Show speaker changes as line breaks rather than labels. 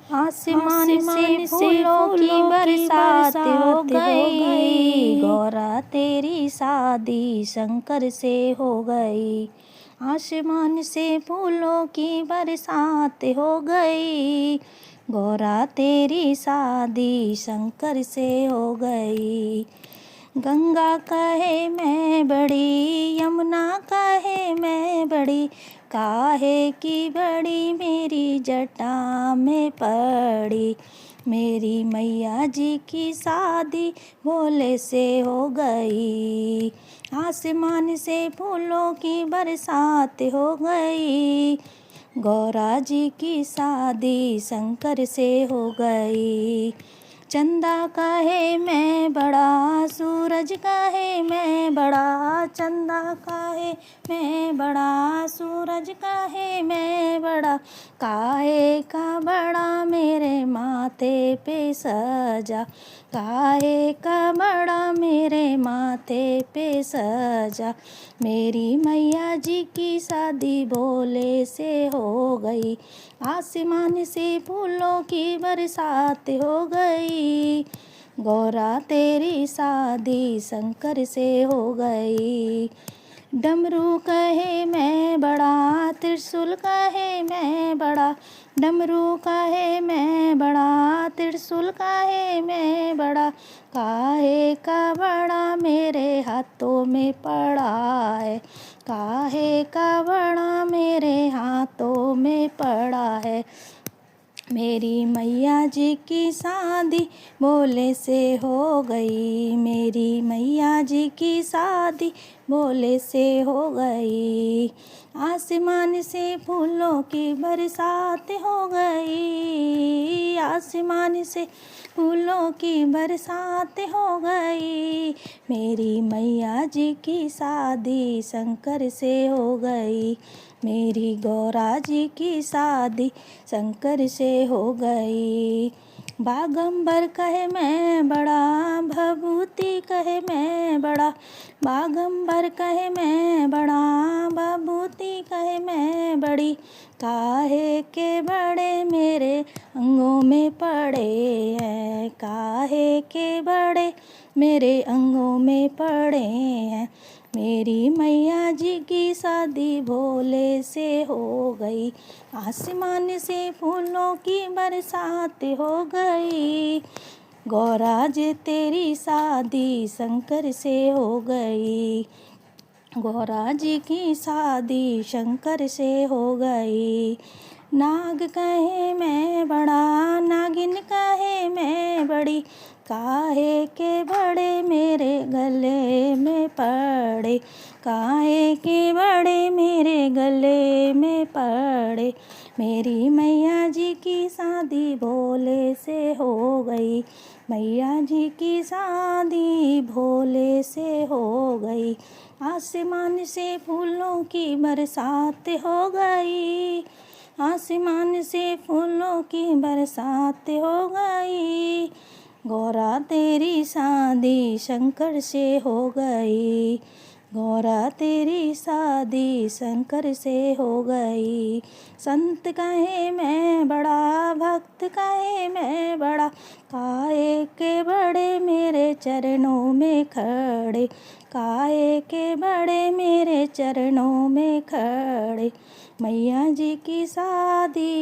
आसमान से फूलों की बरसात हो गई, गौरा तेरी शादी शंकर से हो गई। आसमान से फूलों की बरसात हो गई, गौरा तेरी शादी शंकर से हो गई। गंगा कहे मैं बड़ी, यमुना कहे मैं बड़ी, काहे की बड़ी मेरी जटा में पड़ी। मेरी मैया जी की शादी भोले से हो गई। आसमान से फूलों की बरसात हो गई, गौरा जी की शादी शंकर से हो गई। चंदा कहे मैं बड़ा, सूरज कहे मैं बड़ा, चंदा कहे मैं बड़ा, सूरज कहे मैं बड़ा, काहे का बड़ा मेरे माथे पे सजा, काहे का बड़ा मेरे माथे पे सजा। मेरी मैया जी की शादी भोले से हो गई। आसमान से फूलों की बरसात हो गई, गौरा तेरी शादी शंकर से हो गई। डमरू कहे मैं बड़ा, त्रिशूल कहे मैं बड़ा, डमरू कहे मैं बड़ा, त्रिशूल कहे मैं बड़ा, काहे का बड़ा मेरे हाथों में पड़ा है, काहे का बड़ा मेरे हाथों में पड़ा है। मेरी मैया जी की शादी भोले से हो गई, मेरी मैया जी की शादी भोले से हो गई। आसमान से फूलों की बरसात हो गई, आसमान से फूलों की बरसात हो गई। मेरी मैया जी की शादी शंकर से हो गई, मेरी गौरा जी की शादी शंकर से हो गई। बागंबर कहे मैं बड़ा, भभूति कहे मैं बड़ा, बागंबर कहे मैं बड़ा, भभूति कहे मैं बड़ी, काहे के बड़े मेरे अंगों में पड़े हैं, काहे के बड़े मेरे अंगों में पड़े हैं। मेरी मैया जी की शादी भोले से हो गई। आसमान से फूलों की बरसात हो गई, गौरा जी तेरी शादी शंकर से हो गई, गौरा जी की शादी शंकर से हो गई। नाग कहे मैं बड़ा, नागिन कहे मैं बड़ी, काहे के बड़े मेरे गले में पड़े, काहे के बड़े मेरे गले में पड़े। मेरी मैया जी की शादी भोले से हो गई, मैया जी की शादी भोले से हो गई। आसमान से फूलों की बरसात हो गई, आसमान से फूलों की बरसात हो गई, गौरा तेरी शादी शंकर से हो गई, गौरा तेरी शादी शंकर से हो गई। संत कहे मैं बड़ा, भक्त कहे मैं बड़ा, काहे के बड़े मेरे चरणों में खड़े, काहे के बड़े मेरे चरणों में खड़े। मैया जी की शादी